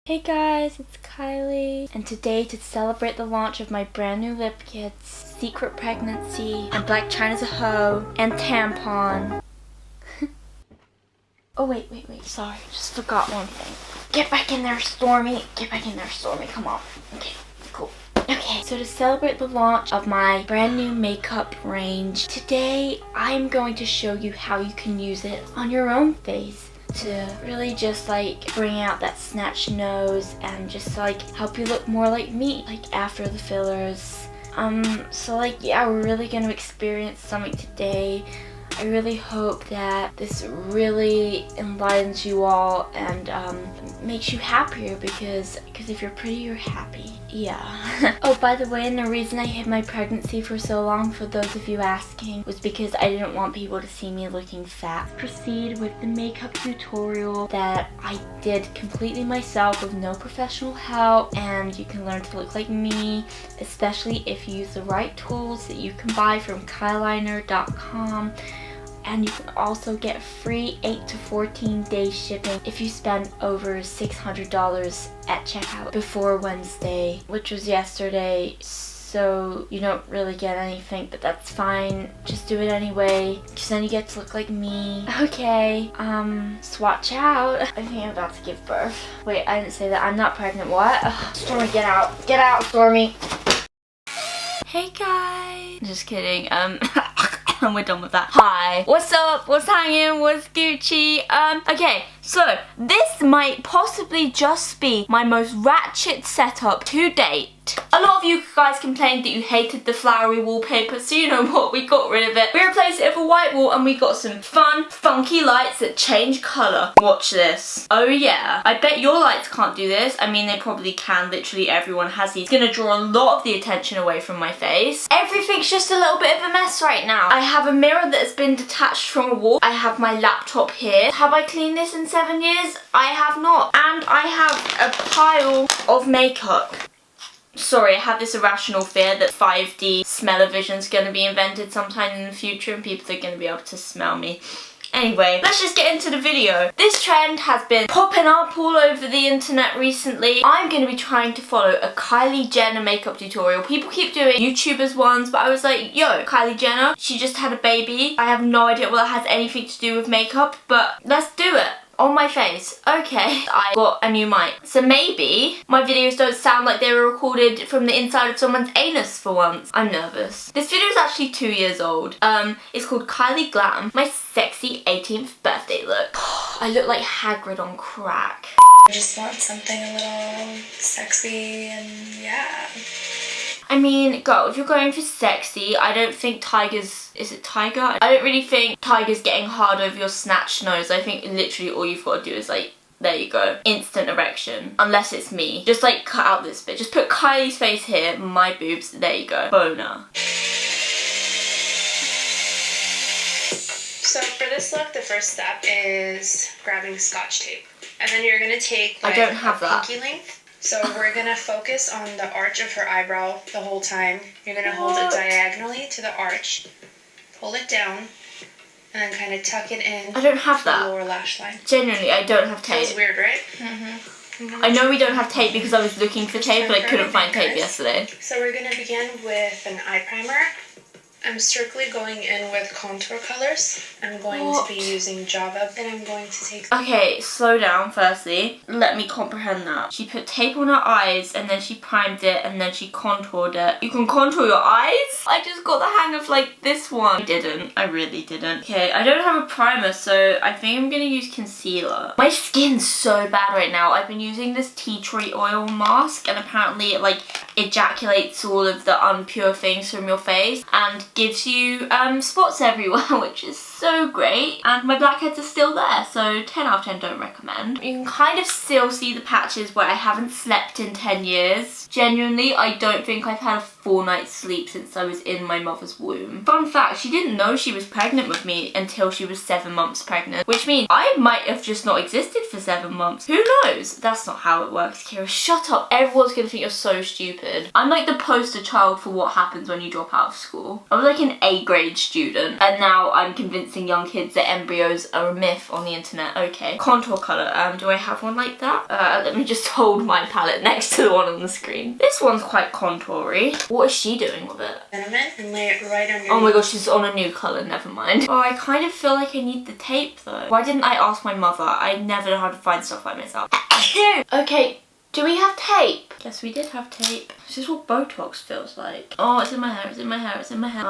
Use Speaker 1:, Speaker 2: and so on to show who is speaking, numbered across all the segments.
Speaker 1: Hey guys, it's Kylie, and today to celebrate the launch of my brand new lip kits, Secret Pregnancy, and Black China's a Hoe, and Tampon. Oh wait, sorry, just forgot one thing. Get back in there, Stormy. Come on. Okay, cool. Okay, so to celebrate the launch of my brand new makeup range, today I'm going to show you how you can use it on your own face to really just like bring out that snatched nose and just like help you look more like me, like after the fillers. So like yeah, we're really gonna experience something today. I really hope that this really enlightens you all and makes you happier because if you're pretty, you're happy. Yeah. Oh, by the way, and the reason I hid my pregnancy for so long, for those of you asking, was because I didn't want people to see me looking fat. Proceed with the makeup tutorial that I did completely myself with no professional help, and you can learn to look like me, especially if you use the right tools that you can buy from KYLINER.com. And you can also get free 8 to 14 day shipping if you spend over $600 at checkout before Wednesday, which was yesterday. So you don't really get anything, but that's fine. Just do it anyway, because then you get to look like me. Okay, swatch out. I think I'm about to give birth. Wait, I didn't say that. I'm not pregnant. What? Ugh. Stormy, get out. Get out, Stormy. Hey guys. Just kidding. And we're done with that. Hi, what's up, what's hanging, what's Gucci? Okay, so this might possibly just be my most ratchet setup to date. A lot of you guys complained that you hated the flowery wallpaper, so you know what, we got rid of it. We replaced it with a white wall and we got some fun, funky lights that change colour. Watch this. Oh yeah, I bet your lights can't do this. I mean, they probably can, literally everyone has these. It's gonna draw a lot of the attention away from my face. Everything's just a little bit of a mess right now. I have a mirror that has been detached from a wall. I have my laptop here. Have I cleaned this in 7 years? I have not. And I have a pile of makeup. Sorry, I have this irrational fear that 5D smell-o-vision is going to be invented sometime in the future and people are going to be able to smell me. Anyway, let's just get into the video. This trend has been popping up all over the internet recently. I'm going to be trying to follow a Kylie Jenner makeup tutorial. People keep doing YouTubers ones, but I was like, yo, Kylie Jenner, she just had a baby. I have no idea what that has anything to do with makeup, but let's do it. On my face. Okay, I got a new mic. So maybe my videos don't sound like they were recorded from the inside of someone's anus for once. I'm nervous. This video is actually 2 years old. It's called Kylie Glam, my sexy 18th birthday look. I look like Hagrid on crack.
Speaker 2: I just want something a little sexy and yeah.
Speaker 1: I mean, girl, if you're going for sexy, I don't think Tiger's... Is it Tiger? I don't really think Tiger's getting hard over your snatched nose. I think literally all you've got to do is like, there you go. Instant erection. Unless it's me. Just like cut out this bit. Just put Kylie's face here, my boobs, there you go. Boner.
Speaker 2: So for this look, the first step is grabbing Scotch tape. And then you're going to take like
Speaker 1: I don't have
Speaker 2: a
Speaker 1: that.
Speaker 2: pinky length. So we're going to focus on the arch of her eyebrow the whole time. You're going to hold it diagonally to the arch, pull it down, and then kind of tuck it in.
Speaker 1: I don't have that.
Speaker 2: The lower lash line.
Speaker 1: Genuinely, I don't have tape.
Speaker 2: Feels weird, right? Mm-hmm.
Speaker 1: I know we don't have tape because I was looking for tape, but I couldn't find tape yesterday.
Speaker 2: So we're going to begin with an eye primer. I'm strictly going in with contour colors. I'm going to be using Java, then I'm going to take...
Speaker 1: Okay, slow down firstly. Let me comprehend that. She put tape on her eyes and then she primed it and then she contoured it. You can contour your eyes? I just got the hang of like this one. I didn't. I really didn't. Okay, I don't have a primer, so I think I'm gonna use concealer. My skin's so bad right now. I've been using this tea tree oil mask and apparently it like ejaculates all of the impure things from your face and gives you spots everywhere, which is so great. And my blackheads are still there, so 10 out of 10 don't recommend. You can kind of still see the patches where I haven't slept in 10 years. Genuinely, I don't think I've had a full night's sleep since I was in my mother's womb. Fun fact, she didn't know she was pregnant with me until she was 7 months pregnant, which means I might have just not existed for 7 months. Who knows? That's not how it works, Kira. Shut up. Everyone's gonna think you're so stupid. I'm like the poster child for what happens when you drop out of school. I was like an A grade student, and now I'm convinced convincing young kids that embryos are a myth on the internet. Okay. Contour colour. Do I have one like that? Let me just hold my palette next to the one on the screen. This one's quite contoury. What is she doing with it?
Speaker 2: Cinnamon and lay it right underneath.
Speaker 1: Oh my gosh, she's on a new colour. Never mind. Oh, I kind of feel like I need the tape though. Why didn't I ask my mother? I never know how to find stuff by myself. Okay. Do we have tape? Yes, we did have tape. This is what Botox feels like. Oh, it's in my hair, it's in my hair, it's in my hair.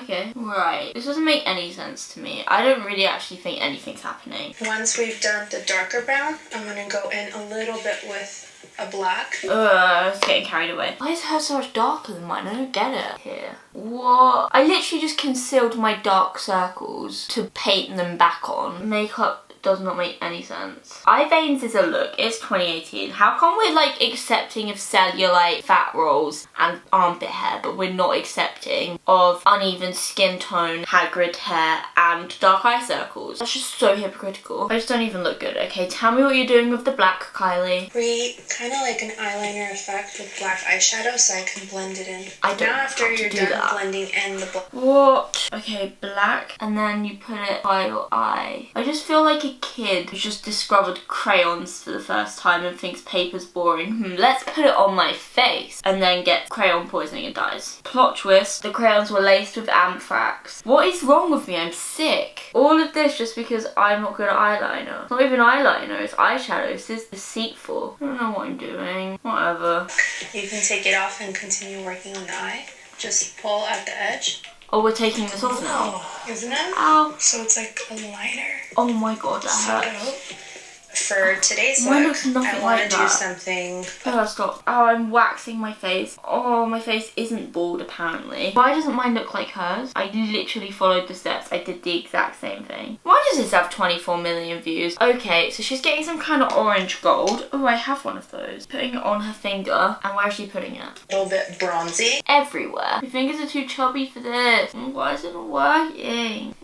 Speaker 1: Okay. Right. This doesn't make any sense to me. I don't really actually think anything's happening.
Speaker 2: Once we've done the darker brown, I'm gonna go in a little bit with a black.
Speaker 1: I was getting carried away. Why is hers so much darker than mine? I don't get it. Here. What? I literally just concealed my dark circles to paint them back on. Makeup does not make any sense. Eye veins is a look. It's 2018. How come we're like accepting of cellulite, fat rolls and armpit hair, but we're not accepting of uneven skin tone, haggard hair and dark eye circles? That's just so hypocritical. I just don't even look good. Okay, tell me what you're doing with the black, Kylie.
Speaker 2: We kind of like an eyeliner effect with black eyeshadow so I can blend it in.
Speaker 1: I don't
Speaker 2: Now after you're done
Speaker 1: that.
Speaker 2: blending in the black.
Speaker 1: What? Okay, black, and then you put it by your eye. I just feel like a kid who's just discovered crayons for the first time and thinks paper's boring. Let's put it on my face, and then get crayon poisoning and dies. Plot twist, the crayons were laced with anthrax. What is wrong with me? I'm sick. All of this just because I'm not good at eyeliner. It's not even eyeliner, it's eyeshadow. This is deceitful. I don't know what I'm doing. Whatever.
Speaker 2: You can take it off and continue working on the eye. Just pull at the edge.
Speaker 1: Oh, we're taking this off now.
Speaker 2: Isn't it?
Speaker 1: Ow.
Speaker 2: So it's like a liner.
Speaker 1: Oh my god, that hurts.
Speaker 2: For today's
Speaker 1: Mine
Speaker 2: look,
Speaker 1: looks nothing
Speaker 2: I want
Speaker 1: like
Speaker 2: to do
Speaker 1: that.
Speaker 2: something.
Speaker 1: Oh, stop. Oh, I'm waxing my face. Oh, my face isn't bald apparently. Why doesn't mine look like hers? I literally followed the steps. I did the exact same thing. Why does this have 24 million views? Okay, so she's getting some kind of orange gold. Oh, I have one of those. Putting it on her finger. And where is she putting it?
Speaker 2: A little bit bronzy.
Speaker 1: Everywhere. My fingers are too chubby for this. Why is it not working?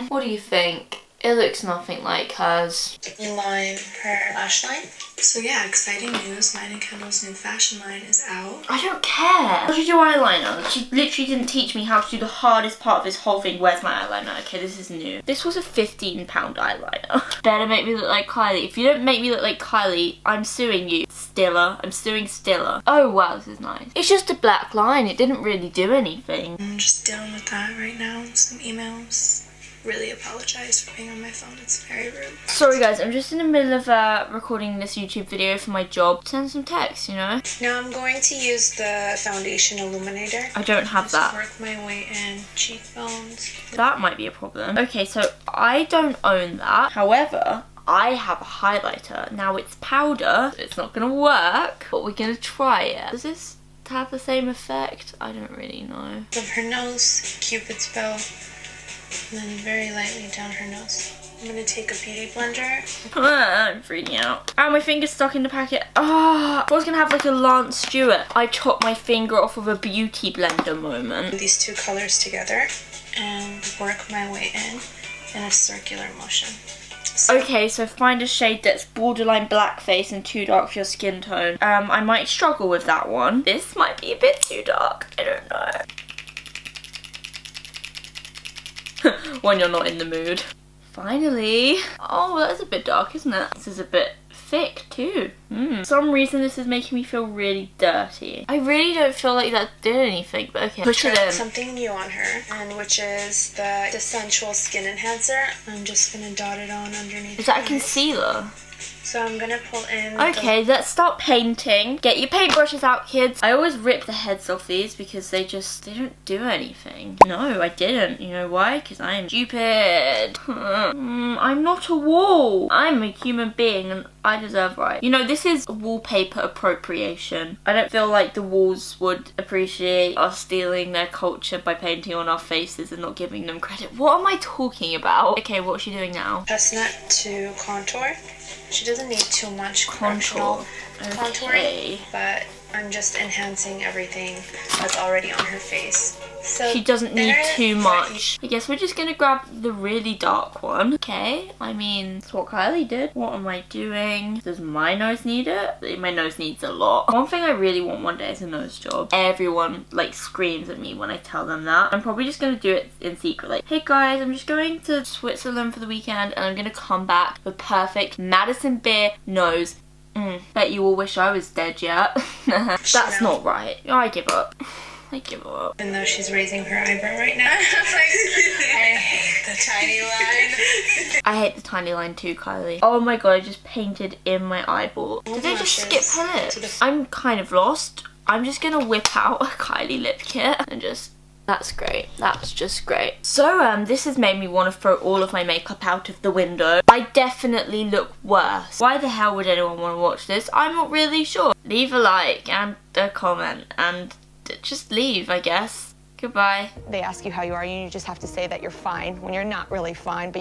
Speaker 1: What do you think? It looks nothing like hers.
Speaker 2: Line her lash line. So yeah, exciting news. Mine and Kendall's new fashion line is out.
Speaker 1: I don't care. How do you do eyeliner? She literally didn't teach me how to do the hardest part of this whole thing. Where's my eyeliner? Okay, this is new. This was a £15 eyeliner. Better make me look like Kylie. If you don't make me look like Kylie, I'm suing you. Stiller. I'm suing Stiller. Oh wow, this is nice. It's just a black line. It didn't really do anything.
Speaker 2: I'm just dealing with that right now. Some emails. Really apologize for being on my phone. It's very rude.
Speaker 1: Sorry guys, I'm just in the middle of recording this YouTube video for my job. Send some text, you know?
Speaker 2: Now I'm going to use the foundation illuminator.
Speaker 1: I don't have that.
Speaker 2: Work my way in cheekbones.
Speaker 1: That might be a problem. Okay, so I don't own that. However, I have a highlighter. Now it's powder, so it's not gonna work, but we're gonna try it. Does this have the same effect? I don't really know.
Speaker 2: Of her nose, Cupid's bow. And then very lightly down her nose. I'm gonna take a beauty blender.
Speaker 1: I'm freaking out. Oh, my finger's stuck in the packet. Ah, I was gonna have like a Lance Stewart. I chopped my finger off of a beauty blender moment.
Speaker 2: These two colors together and work my way in a circular motion.
Speaker 1: Okay, so find a shade that's borderline blackface and too dark for your skin tone. I might struggle with that one. This might be a bit too dark. I don't know. When you're not in the mood. Finally. Oh, that's a bit dark, isn't it? This is a bit thick too. For some reason this is making me feel really dirty. I really don't feel like that did anything, but okay. Push it in.
Speaker 2: Something new on her, and which is the Sensual Skin Enhancer. I'm just gonna dot it on underneath.
Speaker 1: Is that a concealer?
Speaker 2: So I'm gonna pull in.
Speaker 1: Okay, let's start painting. Get your paintbrushes out, kids. I always rip the heads off these because they don't do anything. No, I didn't. You know why? Because I am stupid. I'm not a wall. I'm a human being and I deserve right. You know, this is wallpaper appropriation. I don't feel like the walls would appreciate us stealing their culture by painting on our faces and not giving them credit. What am I talking about? Okay, what's she doing now?
Speaker 2: Chestnut to contour. She doesn't need too much contouring, but I'm just enhancing everything that's already on her face So
Speaker 1: she doesn't need
Speaker 2: there,
Speaker 1: too much. I guess we're just gonna grab the really dark one. Okay, I mean, that's what Kylie did. What am I doing? Does my nose need it? My nose needs a lot. One thing I really want one day is a nose job. Everyone like screams at me when I tell them that. I'm probably just gonna do it in secret. Like, hey guys, I'm just going to Switzerland for the weekend and I'm gonna come back with perfect Madison Beer nose. Bet you all wish I was dead yet. That's not right. I give up. I give up.
Speaker 2: Even though she's raising her eyebrow right now. I hate the tiny line.
Speaker 1: I hate the tiny line too, Kylie. Oh my god, I just painted in my eyeball. Did I just skip her lips? I'm kind of lost. I'm just gonna whip out a Kylie lip kit and just... That's great. That's just great. So, this has made me want to throw all of my makeup out of the window. I definitely look worse. Why the hell would anyone want to watch this? I'm not really sure. Leave a like and a comment and just leave, I guess. Goodbye.
Speaker 3: They ask you how you are, and you just have to say that you're fine when you're not really fine. But